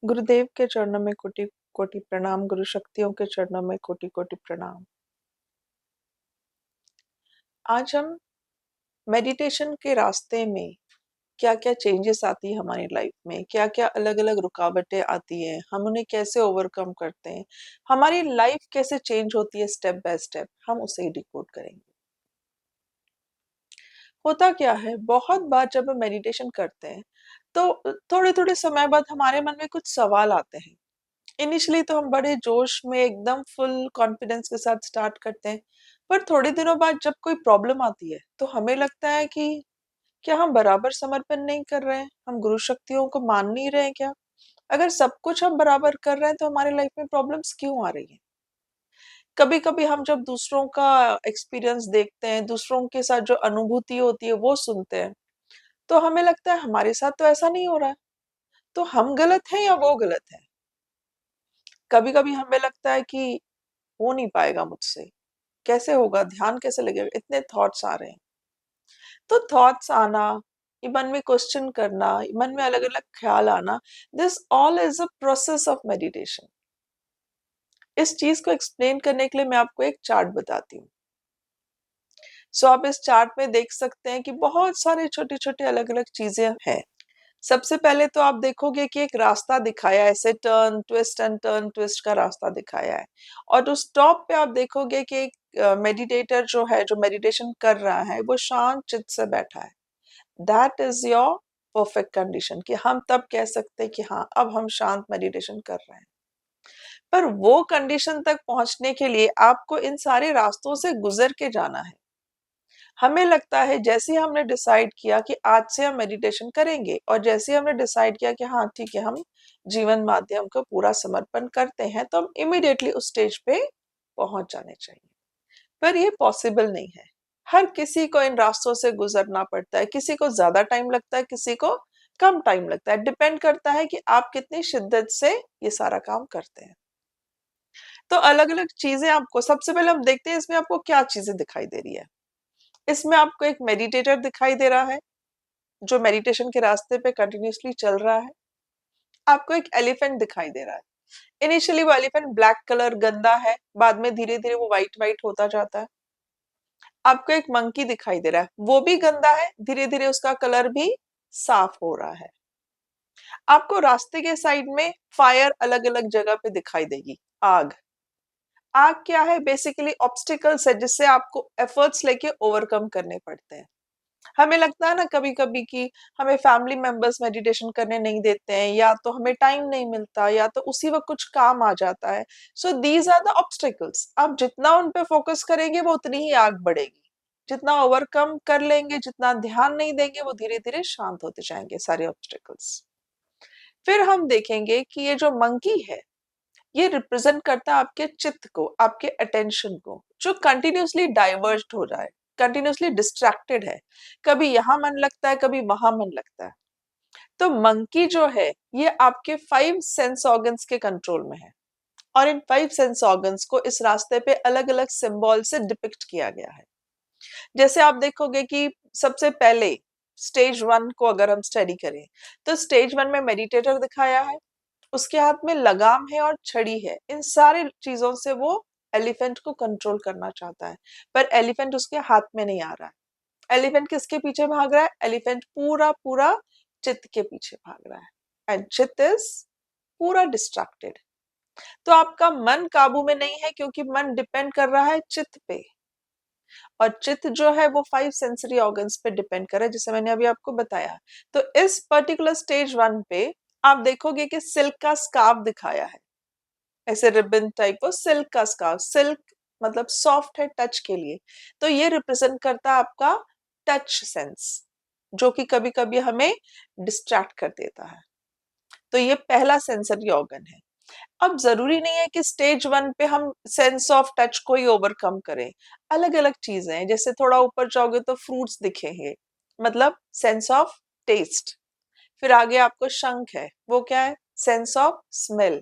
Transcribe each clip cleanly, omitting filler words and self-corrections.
गुरुदेव के चरणों में कोटि कोटि प्रणाम, गुरु शक्तियों के चरणों में कोटि कोटि प्रणाम। आज हम मेडिटेशन के रास्ते में क्या-क्या चेंजेस आती है हमारी लाइफ में, क्या-क्या अलग-अलग रुकावटें आती हैं, हम उन्हें कैसे ओवरकम करते हैं, हमारी लाइफ कैसे चेंज होती है स्टेप बाय स्टेप, हम उसे ही डिकोड करेंगे। होता क्या है, बहुत बार जब हम मेडिटेशन करते हैं, तो थोड़े-थोड़े समय बाद हमारे मन में कुछ सवाल आते हैं। इनिशियली तो हम बड़े जोश में एकदम फुल कॉन्फिडेंस के साथ स्टार्ट करते हैं, पर थोड़े दिनों बाद जब कोई प्रॉब्लम आती है, तो हमें लगता है कि क्या हम बराबर समर्पण नहीं कर रहे हैं? हम गुरु शक्तियों को मान नहीं रहे हैं क्या? अगर सब कुछ हम बराबर कर रहे हैं, तो हमारी लाइफ में प्रॉब्लम्स क्यों आ रही हैं? कभी-कभी हम जब दूसरों का एक्सपीरियंस देखते हैं, दूसरों के साथ जो अनुभूति होती है, वो सुनते हैं, तो हमें लगता है हमारे साथ तो ऐसा नहीं हो रहा है, तो हम गलत हैं या वो गलत है? कभी-कभी हमें लगता है कि हो नहीं पाएगा मुझसे, कैसे होगा? ध्यान कैसे लगेगा? इतने थॉट्स आ रहे हैं। तो थॉट्स आना, ये मन में क्वेश्चन करना, मन में अलग-अलग ख्याल आना, this all is a process of meditation. इस चीज़ को एक्सप्लेन करने के लिए मैं आपको एक चार्ट बताती हूँ। सो आप इस चार्ट में देख सकते हैं कि बहुत सारे छोटे-छोटे अलग-अलग चीज़ें हैं। सबसे पहले तो आप देखोगे कि एक रास्ता दिखाया है, ऐसे टर्न ट्विस्ट का रास्ता दिखाया है और उस टॉप पे आप देखोगे कि एक मेडिटेटर जो है, जो मेडिटेशन कर रहा है, वो शांत चित्त से बैठा है। That is your perfect condition कि हम तब कह सकते हैं कि हाँ, अब हम शांत मेडिटेशन कर रहे हैं। पर वो कंडीशन तक पहुंचने के लिए आपको इन सारे रास्तों से गुजर के जाना है। हमें लगता है जैसे ही हमने डिसाइड किया कि आज से हम मेडिटेशन करेंगे और जैसे ही हमने डिसाइड किया कि हाँ ठीक है, हम जीवन माध्यम को पूरा समर्पण करते हैं, तो हम इमिडिएटली उस स्टेज पे पहुंच जाने चाहिए। पर ये पॉसिबल नहीं है। हर किसी को इन रास्तों से गुजरना पड़ता है, किसी को ज्यादा टाइम लगता है, किसी को कम टाइम लगता है। डिपेंड करता है कि आप कितनी शिद्दत से ये सारा काम करते हैं। तो अलग अलग चीजें आपको, सबसे पहले हम देखते हैं इसमें आपको क्या चीजें दिखाई दे रही है। इसमें आपको एक मेडिटेटर दिखाई दे रहा है, जो मेडिटेशन के रास्ते पे कंटिन्यूअसली चल रहा है। आपको एक एलिफेंट दिखाई दे रहा है। इनिशियली वो एलिफेंट ब्लैक कलर गंदा है, बाद में धीरे धीरे वो व्हाइट व्हाइट होता जाता है। आपको एक मंकी दिखाई दे रहा है, वो भी गंदा है, धीरे धीरे उसका कलर भी साफ हो रहा है। आपको रास्ते के साइड में फायर अलग अलग जगह पे दिखाई देगी। आग, आग क्या है? बेसिकली ऑब्स्टिकल्स है जिससे आपको एफर्ट्स लेके ओवरकम करने पड़ते हैं। हमें लगता है ना कभी कभी कि हमें फैमिली मेंबर्स मेडिटेशन करने नहीं देते हैं, या तो हमें टाइम नहीं मिलता, या तो उसी वक्त कुछ काम आ जाता है। So these are the obstacles. आप जितना उन पे फोकस करेंगे, वो उतनी ही आग बढ़ेगी। जितना ओवरकम कर लेंगे, जितना ध्यान नहीं देंगे, वो धीरे धीरे शांत होते जाएंगे सारे ऑब्स्टिकल्स। फिर हम देखेंगे कि ये जो मंकी है, ये रिप्रेजेंट करता है आपके चित्त को, आपके अटेंशन को, जो कंटिन्यूअसली डाइवर्ट हो रहा है, कंटिन्यूअसली डिस्ट्रैक्टेड है। कभी यहाँ मन लगता है, कभी वहां मन लगता है। तो मंकी जो है, ये आपके 5 सेंस ऑर्गन्स के कंट्रोल में है। और इन 5 सेंस ऑर्गन्स को इस रास्ते पे अलग अलग सिंबल से डिपिक्ट किया गया है। जैसे आप देखोगे कि सबसे पहले स्टेज 1 को अगर हम स्टडी करें, तो स्टेज 1 में मेडिटेटर दिखाया है, उसके हाथ में लगाम है और छड़ी है। इन सारे चीजों से वो एलिफेंट को कंट्रोल करना चाहता है, पर एलिफेंट उसके हाथ में नहीं आ रहा है। एलिफेंट किसके पीछे भाग रहा है? एलिफेंट पूरा पूरा चित्त के पीछे भाग रहा है, एंड चित्त इज पूरा डिस्ट्रैक्टेड। तो आपका मन काबू में नहीं है, क्योंकि मन डिपेंड कर रहा है चित्त पे, और चित्त जो है वो 5 सेंसरी ऑर्गन्स पे डिपेंड कर रहा है, जैसे मैंने अभी आपको बताया। तो इस पर्टिकुलर स्टेज 1 पे आप देखोगे कि सिल्क का स्कार्फ दिखाया है, ऐसे रिबन टाइप। वो सिल्क का स्कार्फ, सिल्क मतलब सॉफ्ट है टच के लिए। तो ये रिप्रेजेंट करता है आपका टच सेंस, जो कि कभी कभी हमें डिस्ट्रैक्ट कर देता है। तो ये पहला सेंसरी ऑर्गन है। अब जरूरी नहीं है कि स्टेज 1 पे हम सेंस ऑफ टच को ही ओवरकम करें। अलग अलग चीजें हैं, जैसे थोड़ा ऊपर जाओगे तो फ्रूट्स दिखेंगे, मतलब सेंस ऑफ टेस्ट। फिर आगे आपको शंख है, वो क्या है? Sense of smell.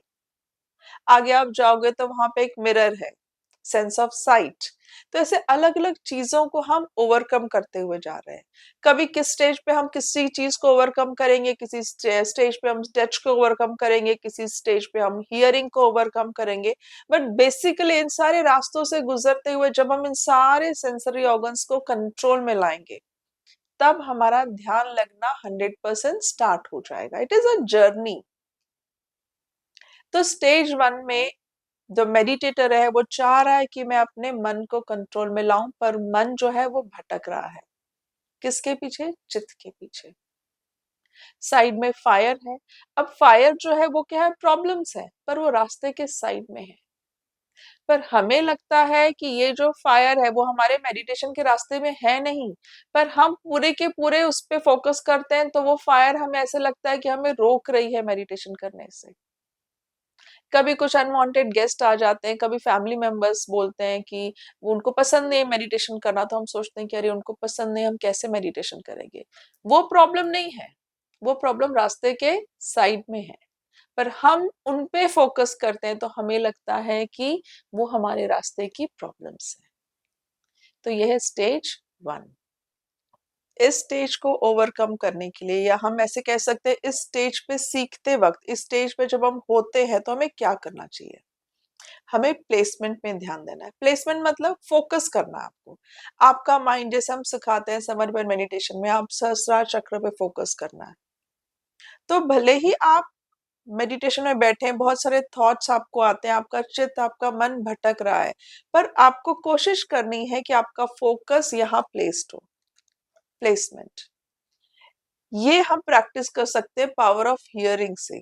आगे आप जाओगे तो वहां पे एक मिरर है, सेंस ऑफ साइट। तो ऐसे अलग अलग चीजों को हम ओवरकम करते हुए जा रहे हैं। कभी किस स्टेज पे हम किसी चीज को ओवरकम करेंगे, किसी स्टेज पे हम टच को ओवरकम करेंगे, किसी स्टेज पे हम हियरिंग को ओवरकम करेंगे। बट बेसिकली इन सारे रास्तों से गुजरते हुए जब हम इन सारे सेंसरी ऑर्गन्स को कंट्रोल में लाएंगे, तब हमारा ध्यान लगना 100% स्टार्ट हो जाएगा। It is a journey. तो स्टेज 1 में जो मेडिटेटर है वो चाह रहा है कि मैं अपने मन को कंट्रोल में लाऊं, पर मन जो है वो भटक रहा है। किसके पीछे? चित्त के पीछे। साइड में फायर है। अब फायर जो है वो क्या है? प्रॉब्लम्स है, पर वो रास्ते के साइड में है। पर हमें लगता है कि ये जो फायर है वो हमारे मेडिटेशन के रास्ते में है नहीं, पर हम पूरे के पूरे उस पे फोकस करते हैं, तो वो फायर हमें ऐसे लगता है कि हमें रोक रही है मेडिटेशन करने से। कभी कुछ अनवांटेड गेस्ट आ जाते हैं, कभी फैमिली मेंबर्स बोलते हैं कि उनको पसंद नहीं है मेडिटेशन करना, तो हम सोचते हैं कि अरे उनको पसंद नहीं, हम कैसे मेडिटेशन करेंगे। वो प्रॉब्लम नहीं है, वो प्रॉब्लम रास्ते के साइड में है, पर हम उन पे फोकस करते हैं तो हमें लगता है कि वो हमारे रास्ते की प्रॉब्लम्स है। तो यह है स्टेज 1। इस स्टेज को ओवरकम करने के लिए, या हम ऐसे कह सकते हैं इस स्टेज पे सीखते वक्त, इस स्टेज पे जब हम होते हैं तो हमें क्या करना चाहिए? हमें प्लेसमेंट में ध्यान देना है। प्लेसमेंट मतलब फोकस करना है आपको। आपका माइंड, जैसे हम सिखाते हैं समर्पण मेडिटेशन में, आप सहस्त्रार चक्र पे फोकस करना है। तो भले ही आप मेडिटेशन में बैठे हैं, बहुत सारे थॉट्स आपको आते हैं, आपका चित्त, आपका मन भटक रहा है, पर आपको कोशिश करनी है कि आपका फोकस यहाँ प्लेस्ड हो। प्लेसमेंट, ये हम प्रैक्टिस कर सकते हैं पावर ऑफ हियरिंग से।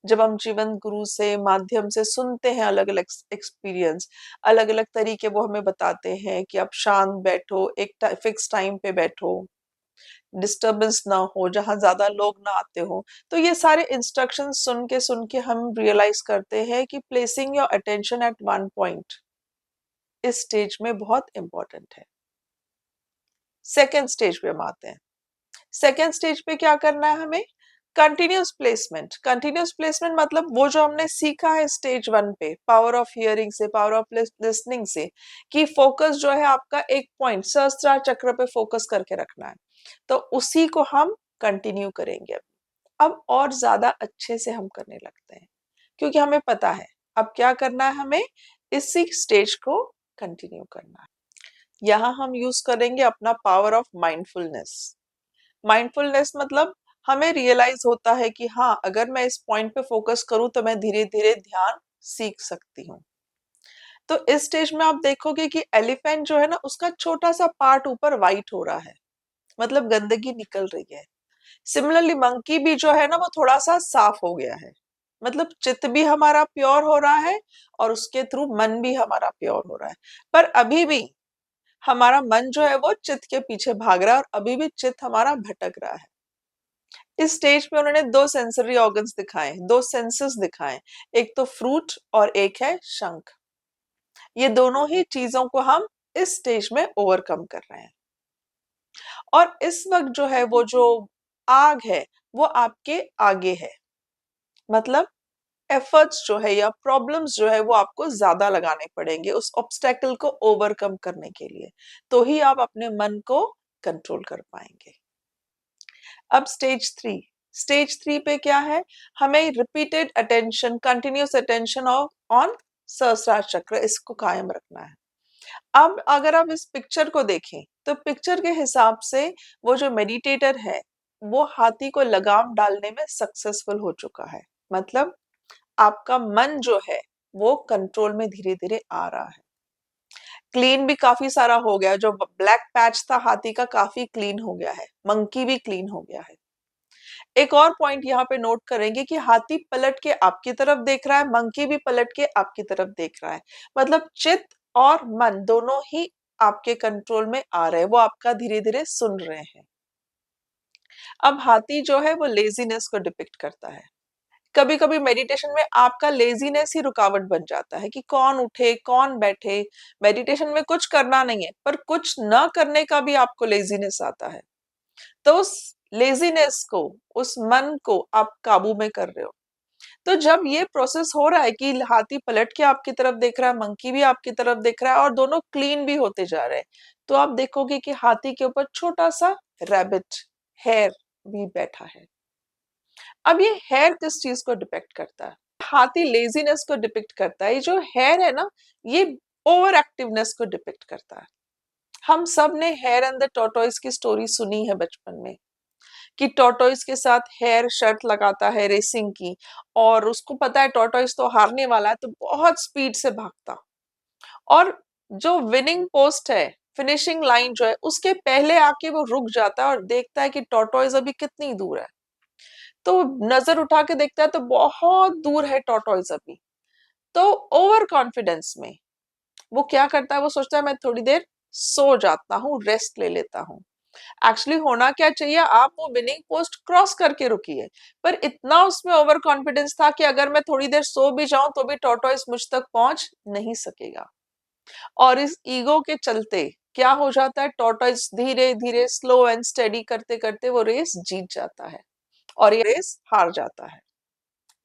जब हम जीवन गुरु से माध्यम से सुनते हैं अलग अलग एक्सपीरियंस, अलग अलग तरीके वो हमें बताते हैं कि आप शांत बैठो, एक फिक्स टाइम पे बैठो, डिस्टरबेंस ना हो, जहां ज्यादा लोग ना आते हो। तो ये सारे इंस्ट्रक्शन सुन के हम रियलाइज करते हैं कि placing your attention eight one point इस स्टेज में बहुत इंपॉर्टेंट है। सेकेंड स्टेज पे हम आते हैं। सेकेंड स्टेज पे क्या करना है हमें? Continuous placement. कंटिन्यूस प्लेसमेंट मतलब वो जो हमने सीखा है स्टेज 1 पे, पावर ऑफ हियरिंग से, पावर ऑफ लिसनिंग से, कि फोकस जो है आपका एक पॉइंट सहस्त्रार चक्र पे फोकस करके रखना है, तो उसी को हम कंटिन्यू करेंगे। अब और ज्यादा अच्छे से हम करने लगते हैं, क्योंकि हमें पता है अब क्या करना है, हमें इसी स्टेज को कंटिन्यू करना है। यहाँ हम यूज करेंगे अपना पावर ऑफ माइंडफुलनेस। माइंडफुलनेस मतलब हमें रियलाइज होता है कि हाँ, अगर मैं इस पॉइंट पे फोकस करूं तो मैं धीरे धीरे ध्यान सीख सकती हूँ। तो इस स्टेज में आप देखोगे कि एलिफेंट जो है ना, उसका छोटा सा पार्ट ऊपर वाइट हो रहा है, मतलब गंदगी निकल रही है। सिमिलरली मंकी भी जो है ना, वो थोड़ा सा साफ हो गया है, मतलब चित्त भी हमारा प्योर हो रहा है और उसके थ्रू मन भी हमारा प्योर हो रहा है। पर अभी भी हमारा मन जो है वो चित्त के पीछे भाग रहा है, और अभी भी चित्त हमारा भटक रहा है। इस स्टेज पे उन्होंने दो सेंसरी ऑर्गन्स दिखाए, दो सेंसेस दिखाए, एक तो फ्रूट और एक है शंख। ये दोनों ही चीजों को हम इस स्टेज में ओवरकम कर रहे हैं। और इस वक्त जो है वो जो आग है वो आपके आगे है, मतलब एफर्ट्स जो है या प्रॉब्लम्स जो है वो आपको ज्यादा लगाने पड़ेंगे उस ऑब्स्टेकल को ओवरकम करने के लिए, तो ही आप अपने मन को कंट्रोल कर पाएंगे। अब स्टेज 3। स्टेज 3 पे क्या है? हमें repeated attention, continuous attention on Sahasrara chakra, इसको कायम रखना है। अब अगर आप इस पिक्चर को देखें तो पिक्चर के हिसाब से वो जो मेडिटेटर है वो हाथी को लगाम डालने में सक्सेसफुल हो चुका है, मतलब आपका मन जो है वो कंट्रोल में धीरे धीरे आ रहा है। क्लीन भी काफी सारा हो गया, जो ब्लैक पैच था हाथी का काफी क्लीन हो गया है, मंकी भी क्लीन हो गया है। एक और पॉइंट यहाँ पे नोट करेंगे कि हाथी पलट के आपकी तरफ देख रहा है, मंकी भी पलट के आपकी तरफ देख रहा है, मतलब चित्त और मन दोनों ही आपके कंट्रोल में आ रहे हैं, वो आपका धीरे धीरे सुन रहे हैं। अब हाथी जो है वो लेजीनेस को डिपिक्ट करता है। कभी कभी मेडिटेशन में आपका लेजीनेस ही रुकावट बन जाता है कि कौन उठे कौन बैठे। मेडिटेशन में कुछ करना नहीं है, पर कुछ न करने का भी आपको लेजीनेस आता है, तो उस लेजीनेस को, उस मन को आप काबू में कर रहे हो। तो जब ये प्रोसेस हो रहा है कि हाथी पलट के आपकी तरफ देख रहा है, मंकी भी आपकी तरफ देख रहा है और दोनों क्लीन भी होते जा रहे हैं, तो आप देखोगे कि हाथी के ऊपर छोटा सा रैबिट हेयर भी बैठा है। अब ये हेयर किस चीज को डिपेक्ट करता है? हाथी लेजीनेस को डिपिक्ट करता है। ये जो हेयर है ना, ये ओवर एक्टिवनेस को डिपिक्ट करता है। हम सब ने हेयर एंड द टॉर्टोइस की स्टोरी सुनी है बचपन में, कि टॉर्टोइस के साथ हेयर शर्त लगाता है रेसिंग की, और उसको पता है टॉर्टोइस तो हारने वाला है, तो बहुत स्पीड से भागता, और जो विनिंग पोस्ट है, फिनिशिंग लाइन जो है, उसके पहले आके वो रुक जाता है और देखता है कि टॉर्टोइस अभी कितनी दूर है। तो नजर उठा के देखता है तो बहुत दूर है टॉर्टोइस अभी। तो ओवर कॉन्फिडेंस में वो क्या करता है, वो सोचता है मैं थोड़ी देर सो जाता हूँ, रेस्ट ले लेता हूँ। एक्चुअली होना क्या चाहिए, आप वो विनिंग पोस्ट क्रॉस करके रुकिए, पर इतना उसमें ओवर कॉन्फिडेंस था कि अगर मैं थोड़ी देर सो भी जाऊं तो भी टॉर्टोइस मुझ तक पहुंच नहीं सकेगा। और इस ईगो के चलते क्या हो जाता है, टॉर्टोइस धीरे धीरे स्लो एंड स्टेडी करते करते वो रेस जीत जाता है और ये रेस हार जाता है।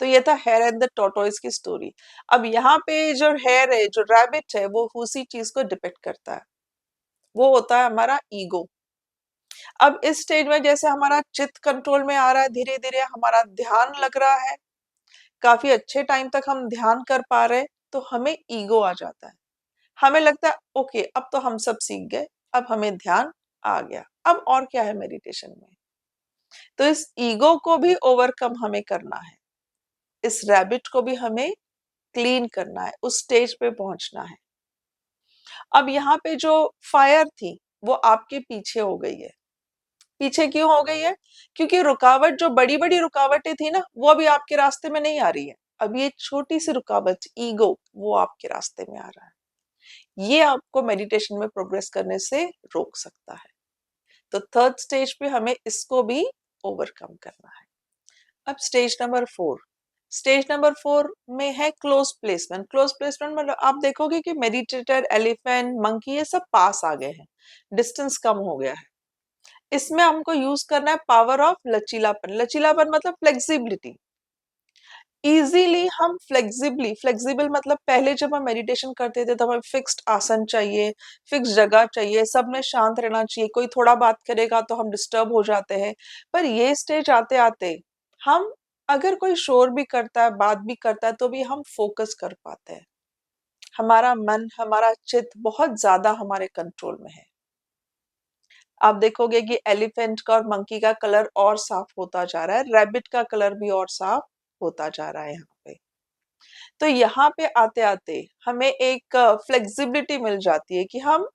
तो ये था हेयर एंड द टॉर्टोइस की स्टोरी। अब यहाँ पे जो हेयर है, जो रैबिट है, वो उसी चीज को डिपेक्ट करता है। वो होता है हमारा ईगो। अब इस स्टेज में जैसे हमारा चित्त कंट्रोल में आ रहा है, धीरे धीरे हमारा ध्यान लग रहा है, काफी अच्छे टाइम तक हम ध्यान कर पा रहे, तो हमें ईगो आ जाता है। हमें लगता है ओके, अब तो हम सब सीख गए, अब हमें ध्यान आ गया, अब और क्या है मेडिटेशन में। तो इस ईगो को भी ओवरकम हमें करना है, इस रैबिट को भी हमें क्लीन करना है, उस स्टेज पे पहुंचना है। अब यहाँ पे जो फायर थी वो आपके पीछे हो गई है। पीछे क्यों हो गई है? क्योंकि रुकावट, जो बड़ी बड़ी रुकावटें थी ना, वो अभी आपके रास्ते में नहीं आ रही है। अब ये छोटी सी रुकावट ईगो, वो आपके रास्ते में आ रहा है। ये आपको मेडिटेशन में प्रोग्रेस करने से रोक सकता है। तो थर्ड स्टेज पे हमें इसको भी ओवरकम करना है। अब स्टेज नंबर 4। स्टेज नंबर 4 में है क्लोज प्लेसमेंट। क्लोज प्लेसमेंट मतलब आप देखोगे कि मेडिटेटर, एलिफेंट, मंकी, ये सब पास आ गए हैं, डिस्टेंस कम हो गया है। इसमें हमको यूज करना है पावर ऑफ लचीलापन। लचीलापन मतलब फ्लेक्सिबिलिटी। इजीली हम फ्लेक्सिबल मतलब पहले जब हम मेडिटेशन करते थे तो हमें फिक्स्ड आसन चाहिए, फिक्स जगह चाहिए, सब में शांत रहना चाहिए, कोई थोड़ा बात करेगा तो हम डिस्टर्ब हो जाते हैं। पर ये स्टेज आते आते हम, अगर कोई शोर भी करता है, बात भी करता है, तो भी हम फोकस कर पाते हैं। हमारा मन, हमारा चित्त बहुत ज्यादा हमारे कंट्रोल में है। आप देखोगे कि एलिफेंट का और मंकी का कलर और साफ होता जा रहा है, रैबिट का कलर भी और साफ होता जा रहा है यहाँ पे। तो यहाँ पे आते आते हमें एक फ्लेक्सिबिलिटी मिल जाती है कि हम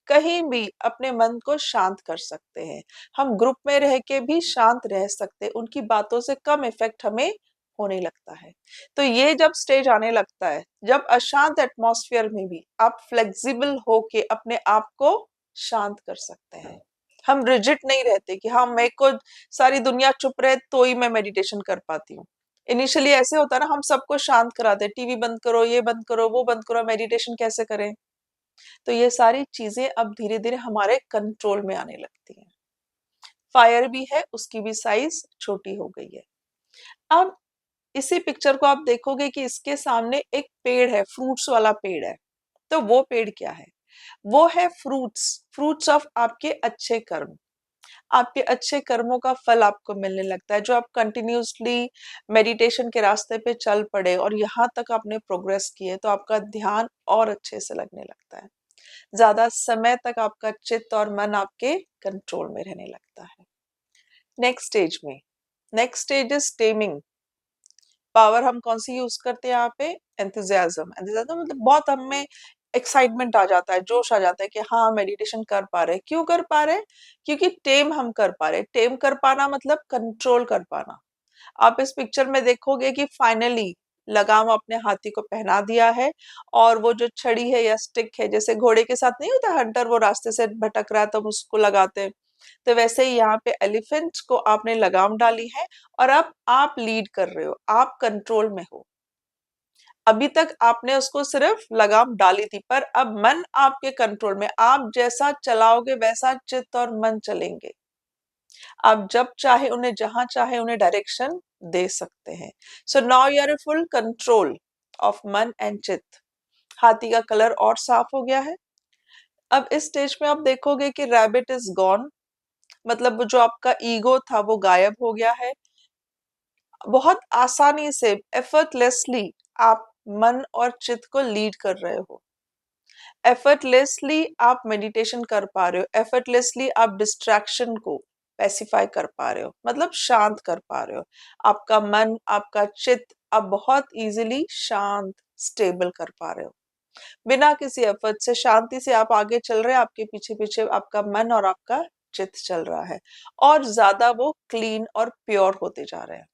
कहीं भी अपने मन को शांत कर सकते हैं। हम ग्रुप में रह के भी शांत रह सकते हैं, उनकी बातों से कम इफेक्ट हमें होने लगता है। तो ये जब स्टेज आने लगता है, जब अशांत एटमॉस्फेयर में भी आप फ्लेक्सिबल होके अपने आप को शांत कर सकते हैं। हम रिजिड नहीं रहते कि हाँ, मेरे को सारी दुनिया चुप रहे तो ही मैं मेडिटेशन कर पाती हूँ। इनिशियली ऐसे होता है ना, हम सबको शांत कराते हैं, टीवी बंद करो, ये बंद करो, वो बंद करो, मेडिटेशन कैसे करें। तो ये सारी चीजें अब धीरे धीरे हमारे कंट्रोल में आने लगती हैं। फायर भी है, उसकी भी साइज छोटी हो गई है। अब इसी पिक्चर को आप देखोगे कि इसके सामने एक पेड़ है, फ्रूट्स वाला पेड़ है। तो वो पेड़ क्या है? वो है फ्रूट्स, फ्रूट्स ऑफ आपके अच्छे कर्म। आपके अच्छे कर्मों का फल आपको मिलने लगता है। जो आप कंटिन्यूसली मेडिटेशन के रास्ते पे चल पड़े और यहाँ तक आपने प्रोग्रेस किए, तो आपका ध्यान और अच्छे से लगने लगता है। ज्यादा समय तक आपका चित्त और मन आपके कंट्रोल में रहने लगता है। नेक्स्ट स्टेज में, next stage is taming. Power हम कौन सी यूज करते हैं यहाँ पे? एंथुजियाज्म। एंथुजियाज्म मतलब बहुत हमें एक्साइटमेंट आ जाता है, जोश आ जाता है कि हाँ, मेडिटेशन कर पा रहे हैं। क्यों कर पा रहे हैं? क्योंकि टेम हम कर पा रहे हैं। टेम कर पाना मतलब कंट्रोल कर पाना। आप इस पिक्चर में देखोगे कि फाइनली लगाम अपने हाथी को पहना दिया है, और वो जो छड़ी है या स्टिक है, जैसे घोड़े के साथ नहीं होता हंटर, वो रास्ते से भटक रहा है तो हम उसको लगाते हैं, तो वैसे ही यहाँ पे एलिफेंट को आपने लगाम डाली है, और अब आप लीड कर रहे हो, आप कंट्रोल में हो। अभी तक आपने उसको सिर्फ लगाम डाली थी, पर अब मन आपके कंट्रोल में। आप जैसा चलाओगे वैसा चित्त और मन चलेंगे। आप जब चाहे उन्हें, जहां चाहे उन्हें डायरेक्शन दे सकते हैं। So now you are in full control of मन एंड चित्त। हाथी का कलर और साफ हो गया है। अब इस स्टेज में आप देखोगे कि रैबिट इज गॉन, मतलब वो जो आपका ईगो था वो गायब हो गया है। बहुत आसानी से, एफर्टलेसली आप मन और चित्त को लीड कर रहे हो। एफर्टलेसली आप मेडिटेशन कर पा रहे हो। एफर्टलेसली आप डिस्ट्रैक्शन को पैसिफाई कर पा रहे हो, मतलब शांत कर पा रहे हो। आपका मन, आपका चित्त आप बहुत इजीली शांत, स्टेबल कर पा रहे हो। बिना किसी एफर्ट से शांति से आप आगे चल रहे हैं। आपके पीछे पीछे आपका मन और आपका चित्त चल रहा है, और ज्यादा वो क्लीन और प्योर होते जा रहे हैं।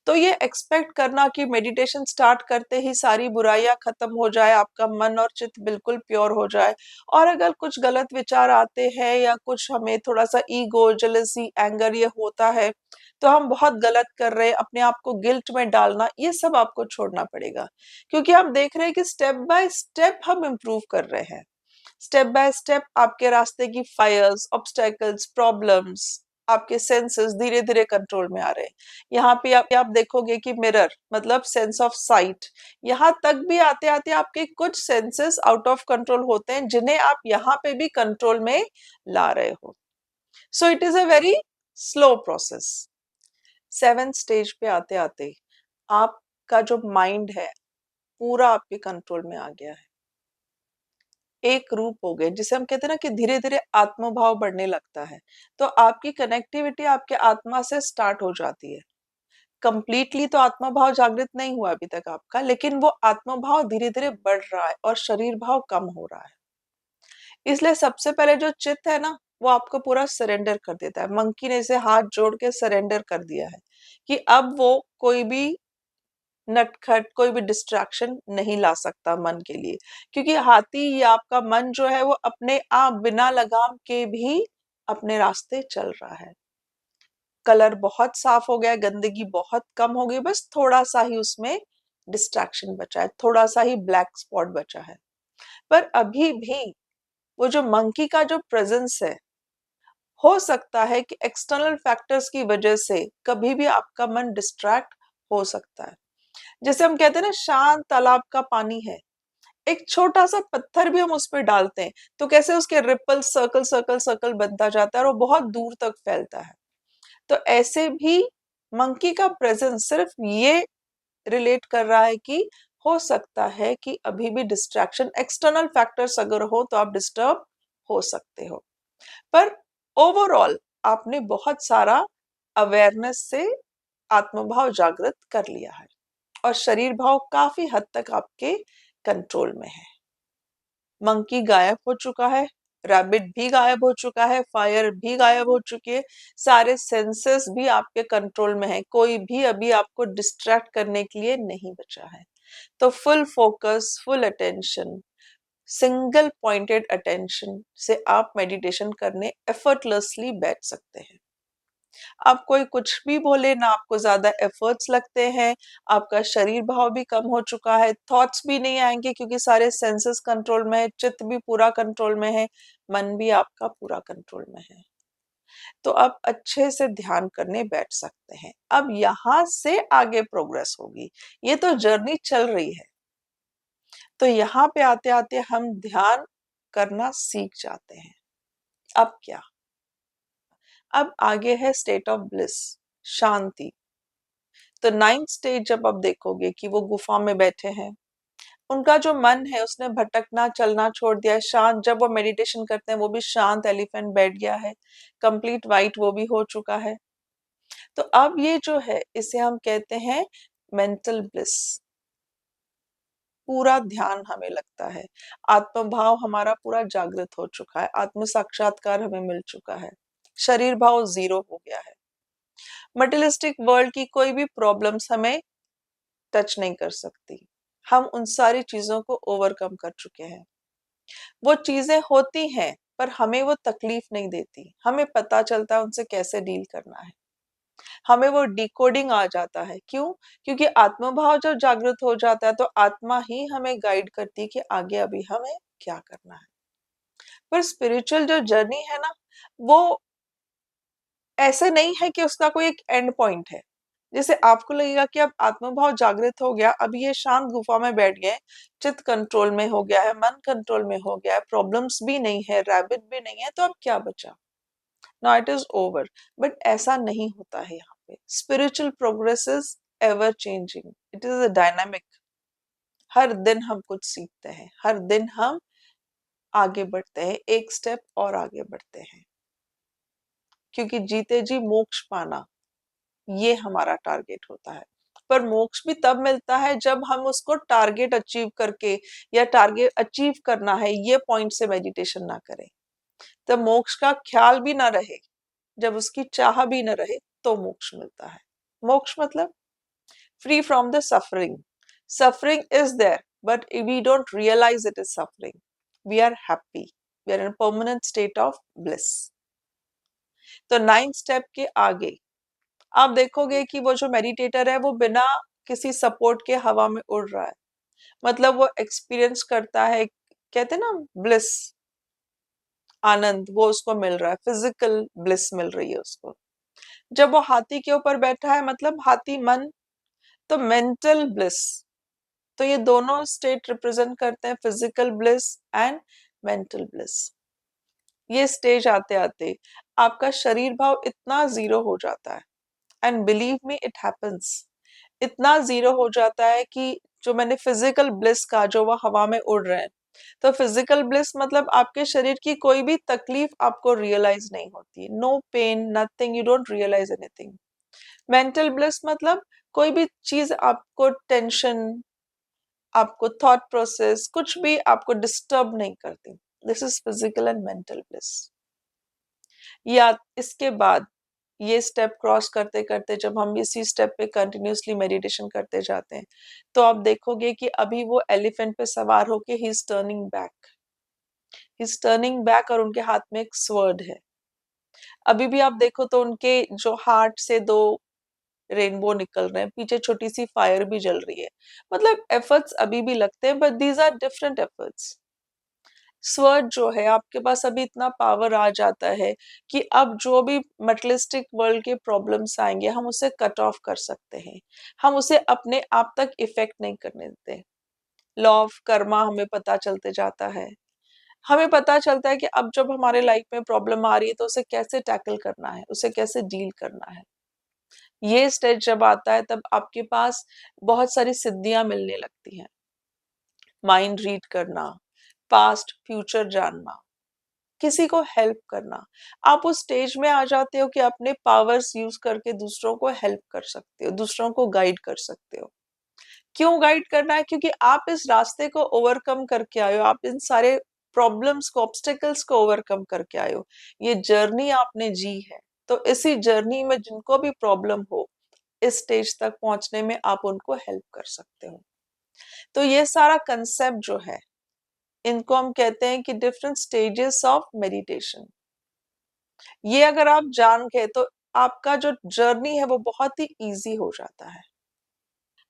तो ये एक्सपेक्ट करना कि मेडिटेशन स्टार्ट करते ही सारी बुराइयां खत्म हो जाए, आपका मन और चित्त बिल्कुल प्योर हो जाए, और अगर कुछ गलत विचार आते हैं या कुछ हमें थोड़ा सा ईगो, जेलसी, एंगर ये होता है तो हम बहुत गलत कर रहे हैं, अपने आप को गिल्ट में डालना, ये सब आपको छोड़ना पड़ेगा। क्योंकि हम देख रहे हैं कि स्टेप बाय स्टेप हम इम्प्रूव कर रहे हैं। स्टेप बाय स्टेप आपके रास्ते की फायर्स, ऑब्स्टेकल्स, प्रॉब्लम्स, आपके सेंसेस धीरे धीरे कंट्रोल में आ रहे हैं। यहाँ पे आप देखोगे कि मिरर मतलब सेंस ऑफ साइट, यहाँ तक भी आते आते आपके कुछ सेंसेस आउट ऑफ कंट्रोल होते हैं, जिन्हें आप यहाँ पे भी कंट्रोल में ला रहे हो। So it is a very slow process. 7th stage पे आते आते आपका जो माइंड है पूरा आपके कंट्रोल में आ गया है, एक रूप हो गए, जिसे हम कहते हैं ना कि धीरे धीरे आत्मभाव बढ़ने लगता है। तो आपकी कनेक्टिविटी आपके आत्मा से स्टार्ट हो जाती है। कंप्लीटली तो आत्मा भाव जागृत नहीं हुआ अभी तक आपका, लेकिन वो आत्मा भाव धीरे धीरे बढ़ रहा है और शरीर भाव कम हो रहा है। इसलिए सबसे पहले जो चित्त है ना, वो आपको पूरा सरेंडर कर देता है। मंकी ने इसे हाथ जोड़ के सरेंडर कर दिया है कि अब वो कोई भी नटखट, कोई भी डिस्ट्रैक्शन नहीं ला सकता मन के लिए। क्योंकि हाथी या आपका मन जो है वो अपने आप बिना लगाम के भी अपने रास्ते चल रहा है। कलर बहुत साफ हो गया है, गंदगी बहुत कम हो गई, बस थोड़ा सा ही उसमें डिस्ट्रैक्शन बचा है, थोड़ा सा ही ब्लैक स्पॉट बचा है। पर अभी भी वो जो मंकी का जो प्रेजेंस है, हो सकता है कि एक्सटर्नल फैक्टर्स की वजह से कभी भी आपका मन डिस्ट्रैक्ट हो सकता है। जैसे हम कहते हैं ना, शांत तालाब का पानी है, एक छोटा सा पत्थर भी हम उस पर डालते हैं तो कैसे उसके रिपल सर्कल सर्कल सर्कल बनता जाता है और वो बहुत दूर तक फैलता है। तो ऐसे भी मंकी का प्रेजेंस सिर्फ ये रिलेट कर रहा है कि हो सकता है कि अभी भी डिस्ट्रैक्शन, एक्सटर्नल फैक्टर्स अगर हो तो आप डिस्टर्ब हो सकते हो। पर ओवरऑल आपने बहुत सारा अवेयरनेस से आत्मभाव जागृत कर लिया है और शरीर भाव काफी हद तक आपके कंट्रोल में है। मंकी गायब हो चुका है, रैबिट भी गायब हो चुका है, फायर भी गायब हो चुकी है, सारे सेंसेस भी आपके कंट्रोल में है, कोई भी अभी आपको डिस्ट्रैक्ट करने के लिए नहीं बचा है। तो full focus, full attention, single pointed attention से आप मेडिटेशन करने एफर्टलेसली बैठ सकते हैं। आप कोई कुछ भी बोले ना, आपको ज्यादा एफर्ट्स लगते हैं, आपका शरीर भाव भी कम हो चुका है, थॉट्स भी नहीं आएंगे क्योंकि सारे सेंसेस कंट्रोल में है, चित्त भी पूरा कंट्रोल में है, मन भी आपका पूरा कंट्रोल में है। तो आप अच्छे से ध्यान करने बैठ सकते हैं। अब यहाँ से आगे प्रोग्रेस होगी, ये तो जर्नी चल रही है। तो यहाँ पे आते आते हम ध्यान करना सीख जाते हैं। अब क्या, अब आगे है स्टेट ऑफ ब्लिस, शांति। तो 9th स्टेज जब आप देखोगे कि वो गुफा में बैठे हैं, उनका जो मन है उसने भटकना चलना छोड़ दिया है, शांत, जब वो मेडिटेशन करते हैं वो भी शांत एलिफेंट बैठ गया है, कंप्लीट वाइट वो भी हो चुका है। तो अब ये जो है इसे हम कहते हैं मेंटल ब्लिस। पूरा ध्यान हमें लगता है, आत्मभाव हमारा पूरा जागृत हो चुका है, आत्म साक्षात्कार हमें मिल चुका है, शरीर भाव जीरो हो गया है। मटेरियलिस्टिक वर्ल्ड की कोई भी प्रॉब्लम्स हमें टच नहीं कर सकती। हम उन सारी चीजों को ओवरकम कर चुके हैं। वो चीजें होती हैं पर हमें वो तकलीफ नहीं देती, हमें पता चलता है उनसे कैसे डील करना है, हमें वो डिकोडिंग आ जाता है। क्यों? क्योंकि आत्मभाव जब जागृत हो जाता है तो आत्मा ही हमें गाइड करती है कि आगे अभी हमें क्या करना है। पर स्पिरिचुअल जो जर्नी है ना, वो ऐसे नहीं है कि उसका कोई एक एंड पॉइंट है। जैसे आपको लगेगा कि अब आत्मभाव जागृत हो गया, अब ये शांत गुफा में बैठ गए, चित्त कंट्रोल में हो गया है, मन कंट्रोल में हो गया है, प्रॉब्लम्स भी नहीं है, रैबिट भी नहीं है, तो अब क्या बचा? Now it is over. But ऐसा नहीं होता है यहाँ पे। Spiritual progress is ever changing, it is a dynamic. हर दिन हम कुछ सीखते हैं, हर दिन हम आगे बढ़ते हैं, एक स्टेप और आगे बढ़ते हैं, क्योंकि जीते जी मोक्ष पाना ये हमारा टारगेट होता है। पर मोक्ष भी तब मिलता है जब हम उसको टारगेट अचीव करके, या टारगेट अचीव करना है ये पॉइंट से मेडिटेशन ना करें, तब मोक्ष का ख्याल भी ना रहे, जब उसकी चाह भी न रहे, तो मोक्ष मिलता है। मोक्ष मतलब free from the suffering. Suffering is there, but we don't realize it is suffering. We are happy, we are in permanent state of bliss. तो 9th स्टेप के आगे आप देखोगे कि वो जो मेडिटेटर है वो बिना किसी सपोर्ट के हवा में उड़ रहा है, मतलब वो एक्सपीरियंस करता है, कहते हैं ना ब्लिस, आनंद वो उसको मिल रहा है, फिजिकल ब्लिस मिल रही है उसको। जब वो हाथी के ऊपर बैठा है, मतलब हाथी मन, तो मेंटल ब्लिस। तो ये दोनों स्टेट रिप्रेजेंट करते हैं physical bliss and mental bliss. ये स्टेज आते आते आपका शरीर भाव इतना जीरो हो जाता है, and believe me it happens. इतना जीरो हो जाता है कि जो मैंने फिजिकल ब्लिस का, जो वो हवा में उड़ रहे हैं, तो फिजिकल ब्लिस मतलब आपके शरीर की कोई भी तकलीफ आपको रियलाइज नहीं होती, no pain, nothing, you don't realize anything. Mental bliss मतलब कोई भी चीज आपको टेंशन, आपको थॉट प्रोसेस कुछ भी आपको डिस्टर्ब नहीं करती। This is physical and mental bliss. या इसके बाद ये स्टेप क्रॉस करते करते जब हम इसी स्टेप पे कंटिन्यूअसली मेडिटेशन करते जाते हैं, तो आप देखोगे कि अभी वो एलिफेंट पे सवार होके he is turning back, he is turning back, और उनके हाथ में एक स्वर्ड है। अभी भी आप देखो तो उनके जो हार्ट से दो रेनबो निकल रहे हैं, पीछे छोटी सी फायर भी जल रही है, मतलब एफर्ट्स अभी भी लगते हैं, but these are different efforts. Sword जो है आपके पास अभी इतना पावर आ जाता है कि अब जो भी मटेरियलिस्टिक वर्ल्ड के प्रॉब्लम्स आएंगे हम उसे कट ऑफ कर सकते हैं, हम उसे अपने आप तक इफेक्ट नहीं करने देते। लॉ ऑफ कर्मा हमें पता चलते जाता है, हमें पता चलता है कि अब जब हमारे लाइफ में प्रॉब्लम आ रही है तो उसे कैसे टैकल करना है, उसे कैसे डील करना है। ये स्टेज जब आता है तब आपके पास बहुत सारी सिद्धियां मिलने लगती हैं। माइंड रीड करना, पास्ट फ्यूचर जानना, किसी को हेल्प करना। आप उस स्टेज में आ जाते हो कि अपने पावर्स यूज करके दूसरों को हेल्प कर सकते हो, दूसरों को गाइड कर सकते हो। क्यों गाइड करना है? क्योंकि आप इस रास्ते को ओवरकम करके आए हो, आप इन सारे प्रॉब्लम्स को, ऑब्स्टेकल्स को ओवरकम करके आए हो। ये जर्नी आपने जी है, तो इसी जर्नी में जिनको भी प्रॉब्लम हो, इस स्टेज तक पहुंचने में आप उनको हेल्प कर सकते हो। तो ये सारा कंसेप्ट जो है, इनको हम कहते हैं कि डिफरेंट स्टेजेस ऑफ मेडिटेशन। ये अगर आप जान गए तो आपका जो जर्नी है वो बहुत ही इजी हो जाता है।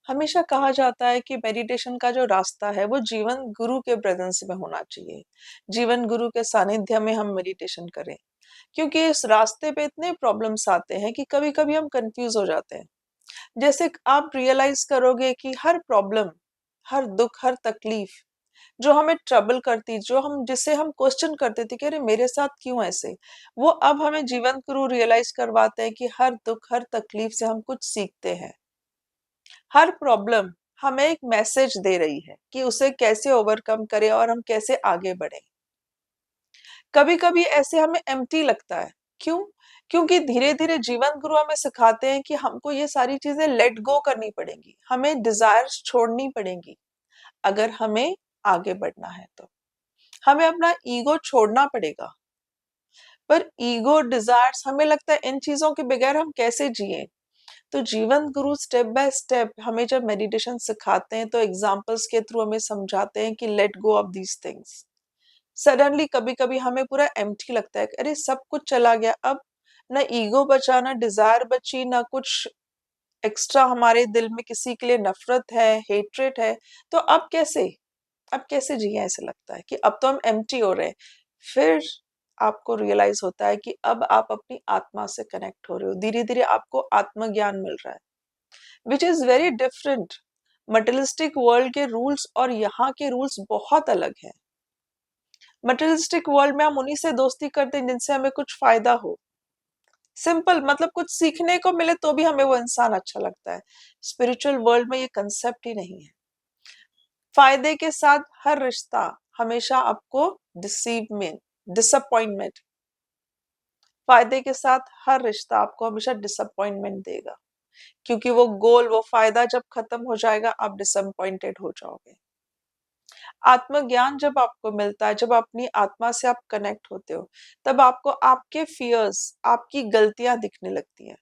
हमेशा कहा जाता है कि मेडिटेशन का जो रास्ता है वो जीवन गुरु के प्रेजेंस में होना चाहिए, जीवन गुरु के सानिध्य में हम मेडिटेशन करें, क्योंकि इस रास्ते पे इतने प्रॉब्लम्स आते हैं कि कभी कभी हम कंफ्यूज हो जाते हैं। जैसे आप रियलाइज करोगे कि हर प्रॉब्लम, हर दुख, हर तकलीफ जो हमें ट्रबल करती, जो हम जिसे हम क्वेश्चन करते थे कि अरे मेरे साथ क्यों ऐसे, वो अब हमें जीवन गुरु रियलाइज करवाते हैं कि हर दुख, हर तकलीफ से हम कुछ सीखते हैं। हर प्रॉब्लम हमें एक मैसेज दे रही है कि उसे कैसे ओवरकम करें और हम कैसे आगे बढ़े। कभी कभी ऐसे हमें एम्प्टी लगता है, क्यों? क्योंकि धीरे धीरे जीवन गुरु हमें सिखाते हैं कि हमको ये सारी चीजें लेट गो करनी पड़ेंगी, हमें डिजायर्स छोड़नी पड़ेंगी अगर हमें आगे बढ़ना है। तो हमें अपना ईगो छोड़ना पड़ेगा। पर ईगो, डिजायर्स, हमें लगता है इन चीजों के बगैर हम कैसे जिए। तो जीवन गुरु स्टेप बाय स्टेप हमें जब मेडिटेशन सिखाते हैं तो एग्जाम्पल्स के थ्रू हमें समझाते हैं कि let go of these things. Suddenly कभी कभी हमें पूरा एम्प्टी लगता है कि अरे सब कुछ चला गया, अब ना ईगो बचा, ना डिजायर बची, ना कुछ एक्स्ट्रा हमारे दिल में किसी के लिए नफरत है, हेट्रेट है। तो अब कैसे जिए? ऐसे लगता है कि अब तो हम एम्प्टी हो रहे हैं। फिर आपको रियलाइज होता है कि अब आप अपनी आत्मा से कनेक्ट हो रहे हो, धीरे धीरे आपको आत्मज्ञान मिल रहा है। विच is very different. Materialistic world के रूल्स और यहाँ के रूल्स बहुत अलग हैं। मटेरियलिस्टिक वर्ल्ड में हम उन्हीं से दोस्ती करते हैं जिनसे हमें कुछ फायदा हो, सिंपल, मतलब कुछ सीखने को मिले तो भी हमें वो इंसान अच्छा लगता है। स्पिरिचुअल वर्ल्ड में ये कंसेप्ट ही नहीं है। फायदे के साथ हर रिश्ता हमेशा आपको डिसअपॉइंटमेंट, फायदे के साथ हर रिश्ता आपको हमेशा डिसअपॉइंटमेंट देगा, क्योंकि वो गोल, वो फायदा जब खत्म हो जाएगा आप डिसअपॉइंटेड हो जाओगे। आत्मज्ञान जब आपको मिलता है, जब अपनी आत्मा से आप कनेक्ट होते हो, तब आपको आपके फियर्स, आपकी गलतियां दिखने लगती हैं।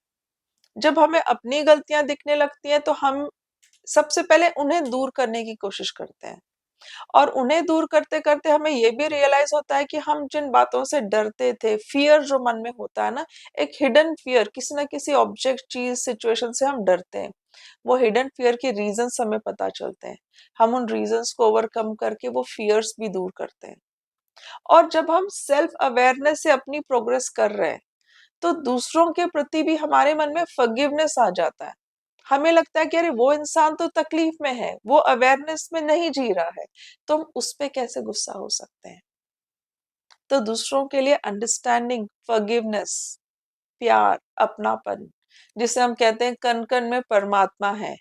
जब हमें अपनी गलतियां दिखने लगती हैं तो हम सबसे पहले उन्हें दूर करने की कोशिश करते हैं, और उन्हें दूर करते करते हमें ये भी रियलाइज होता है कि हम जिन बातों से डरते थे, फियर जो मन में होता है ना, एक हिडन फियर, किसी ना किसी ऑब्जेक्ट, चीज, सिचुएशन से हम डरते हैं, वो हिडन फियर के रीजंस हमें पता चलते हैं। हम उन रीजंस को ओवरकम करके वो फियर्स भी दूर करते हैं। और जब हम सेल्फ अवेयरनेस से अपनी प्रोग्रेस कर रहे हैं तो दूसरों के प्रति भी हमारे मन में फॉरगिवनेस आ जाता है। हमें लगता है कि अरे वो इंसान तो तकलीफ में है, वो अवेयरनेस में नहीं जी रहा है, तो हम उस पे कैसे गुस्सा हो सकते हैं। तो दूसरों के लिए अंडरस्टैंडिंग, फॉरगिवनेस, प्यार, अपनापन, जिसे हम कहते हैं कण कण में परमात्मा है,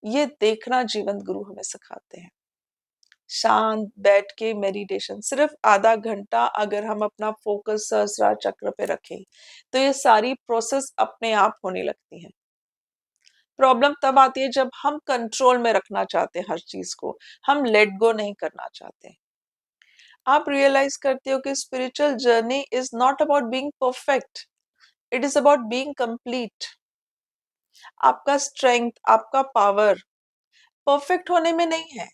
ये देखना जीवन गुरु हमें सिखाते हैं। शांत बैठ के मेडिटेशन सिर्फ आधा घंटा अगर हम अपना फोकस सहस्रार चक्र पे रखें तो ये सारी प्रोसेस अपने आप होने लगती है। प्रॉब्लम तब आती है जब हम कंट्रोल में रखना चाहते हैं हर चीज को, हम लेट गो नहीं करना चाहते। आप रियलाइज करते हो कि spiritual journey is not about being perfect, it is about being complete. आपका स्ट्रेंथ, आपका पावर परफेक्ट होने में नहीं है,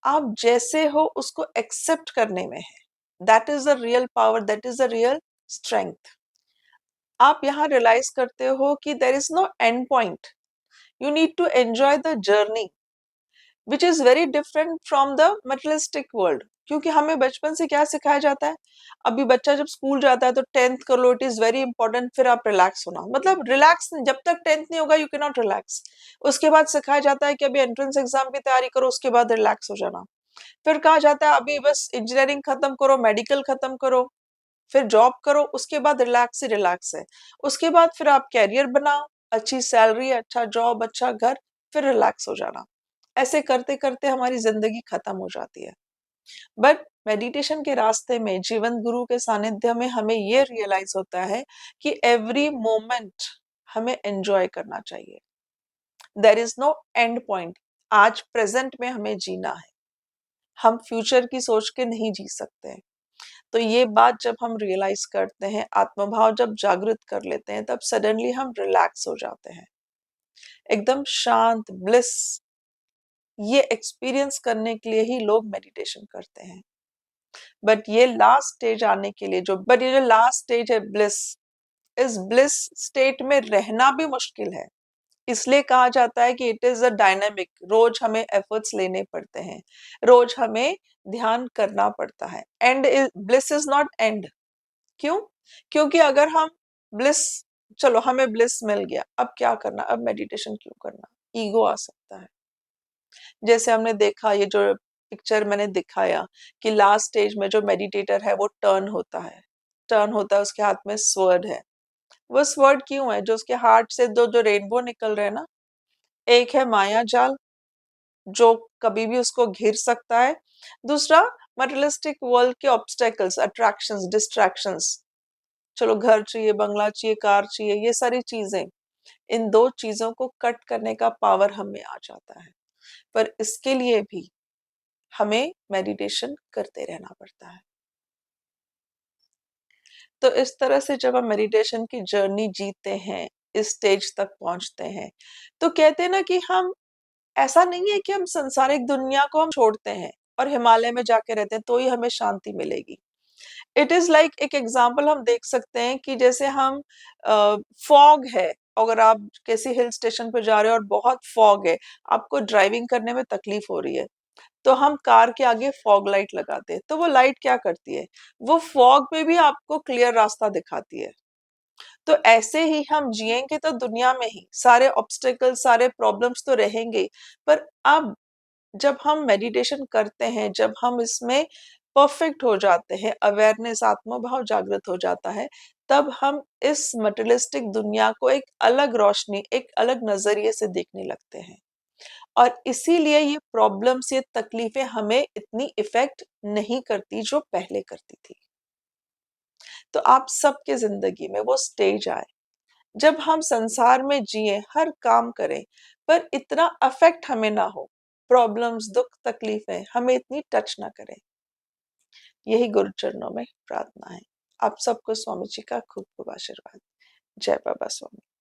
आप जैसे हो उसको एक्सेप्ट करने में है। That is the real power, that is the real strength. आप यहाँ रियलाइज करते हो कि there is no end point, you need to enjoy the journey, which is very different from the materialistic world. क्योंकि हमें बचपन से क्या सिखाया जाता है, अभी बच्चा जब स्कूल जाता है तो 10th कर लो, इट इज वेरी इंपॉर्टेंट, फिर आप रिलैक्स होना, मतलब रिलैक्स जब तक 10th नहीं होगा यू कैन नॉट रिलैक्स। उसके बाद सिखाया जाता है कि अभी एंट्रेंस एग्जाम की तैयारी करो, उसके बाद रिलैक्स हो जाना। फिर कहा जाता है अभी बस इंजीनियरिंग खत्म करो, मेडिकल खत्म करो, फिर जॉब करो, उसके बाद रिलैक्स ही रिलैक्स है। उसके बाद फिर आप कैरियर बनाओ, अच्छी सैलरी, अच्छा जॉब, अच्छा घर, फिर रिलैक्स हो जाना। ऐसे करते करते हमारी जिंदगी खत्म हो जाती है। बट मेडिटेशन के रास्ते में, जीवन गुरु के सानिध्य में हमें ये रियलाइज होता है कि एवरी मोमेंट हमें एंजॉय करना चाहिए। There is no end point. आज प्रेजेंट में हमें जीना है, हम फ्यूचर की सोच के नहीं जी सकते। तो ये बात जब हम रियलाइज करते हैं, आत्मभाव जब जागृत कर लेते हैं, तब सडनली हम रिलैक्स हो जाते हैं, एकदम शांत ब्लिस। ये एक्सपीरियंस करने के लिए ही लोग मेडिटेशन करते हैं। बट ये लास्ट स्टेज आने के लिए बट ये जो लास्ट स्टेज है ब्लिस, इस ब्लिस स्टेट में रहना भी मुश्किल है। इसलिए कहा जाता है कि इट इज अ डायनामिक, रोज हमें एफर्ट्स लेने पड़ते हैं, रोज हमें ध्यान करना पड़ता है। And bliss is not and. क्यों? क्योंकि अगर हम ब्लिस, चलो हमें ब्लिस मिल गया, अब क्या करना, अब मेडिटेशन क्यों करना, ईगो आ सकता है। जैसे हमने देखा, ये जो पिक्चर मैंने दिखाया कि लास्ट स्टेज में जो मेडिटेटर है वो टर्न होता है, टर्न होता है, उसके हाथ में स्वर्ड है। वो स्वर्ड क्यों है? जो उसके हार्ट से दो जो रेनबो निकल रहे हैं ना, एक है माया जाल जो कभी भी उसको घिर सकता है, दूसरा मटेरियलिस्टिक वर्ल्ड के ऑब्स्टेकल्स, अट्रैक्शंस, डिस्ट्रैक्शंस। चलो घर चाहिए, बंगला चाहिए, कार चाहिए, ये सारी चीजें, इन दो चीजों को कट करने का पावर हमें आ जाता है। पर इसके लिए भी हमें मेडिटेशन करते रहना पड़ता है। तो इस तरह से जब हम मेडिटेशन की जर्नी जीते हैं, इस स्टेज तक पहुंचते हैं, तो कहते हैं ना कि हम, ऐसा नहीं है कि हम संसारिक दुनिया को हम छोड़ते हैं और हिमालय में जाके रहते हैं तो ही हमें शांति मिलेगी। इट इज लाइक, एक एग्जाम्पल हम देख सकते हैं कि जैसे हम, फॉग है, अगर आप किसी हिल स्टेशन पे जा रहे हो और बहुत फॉग है, आपको ड्राइविंग करने में तकलीफ हो रही है, तो हम कार के आगे फॉग लाइट लगाते हैं। तो वो लाइट क्या करती है, वो फॉग में भी आपको क्लियर रास्ता दिखाती है। तो ऐसे ही हम जिएंगे तो दुनिया में ही सारे ऑब्स्टेकल, सारे प्रॉब्लम्स तो रहेंगे ही। पर अब जब हम मेडिटेशन करते हैं, जब हम इसमें परफेक्ट हो जाते हैं, अवेयरनेस, आत्मभाव जागृत हो जाता है, तब हम इस मटेरियलिस्टिक दुनिया को एक अलग रोशनी, एक अलग नजरिए से देखने लगते हैं। और इसीलिए ये प्रॉब्लम्स, ये तकलीफें हमें इतनी इफेक्ट नहीं करती जो पहले करती थी। तो आप सबके जिंदगी में वो स्टेज आए जब हम संसार में जिए, हर काम करें, पर इतना अफेक्ट हमें ना हो, प्रॉब्लम्स, दुख, तकलीफें हमें इतनी टच ना करें। यही गुरु चरणों में प्रार्थना है। आप सबको स्वामी जी का खूब खूब आशीर्वाद। जय बाबा स्वामी।